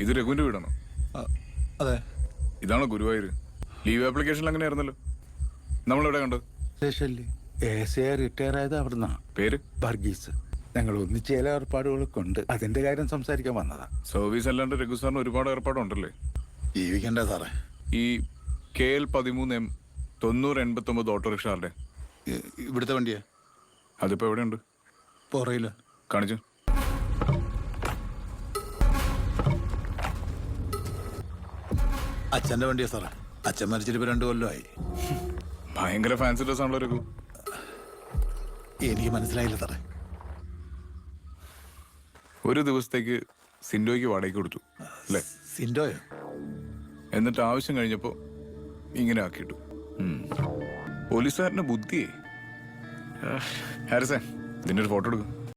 ഇത് രഘുവിന്റെ വീടാണോ? അതെ. ഇതാണോ ഗുരുവായൂർ? ലീവ് ആപ്ലിക്കേഷനിൽ അങ്ങനെ ആയിരുന്നല്ലോ. നമ്മളെവിടെ കണ്ടത്? സ്റ്റേഷനിൽ എ റിട്ടയർ ആയത് അവിടുന്ന്. പേര് വർഗീസ്. ഞങ്ങൾ ഒന്നിച്ച് ചില ഏർപ്പാടുകളൊക്കെ ഉണ്ട്, അതിന്റെ കാര്യം സംസാരിക്കാൻ വന്നതാ. സർവീസ് അല്ലാണ്ട് രഘു സാറിന് ഒരുപാട് ഏർപ്പാടുണ്ടല്ലേ? ജീവിക്കണ്ടേ സാറേ? ഈ KL 13M 9089 ഓട്ടോറിക്ഷ ആരുടെ? ഇവിടുത്തെ വണ്ടിയാ. അതിപ്പോ എവിടെയുണ്ട്? പുറയില്. കാണിച്ചു. അച്ഛന്റെ വണ്ടിയാ സാറേ. അച്ഛൻ മരിച്ചിട്ട് ഇപ്പൊ 2 കൊല്ലമായി. ഭയങ്കര ഫാൻസി ഡ്രസ് ആണല്ലോ രഘു. എനിക്ക് മനസ്സിലായില്ല സാറേ. ഒരു ദിവസത്തേക്ക് സിൻഡോയ്ക്ക് വാടകയ്ക്ക് കൊടുത്തു അല്ലേ? സിൻഡോയോ? എന്നിട്ട് ആവശ്യം കഴിഞ്ഞപ്പോ ഇങ്ങനെ ആക്കിയിട്ടു. പോലീസുകാരന്റെ ബുദ്ധിയേ. ഹാരിസേ, ഇതിന്റെ ഒരു ഫോട്ടോ എടുക്കും.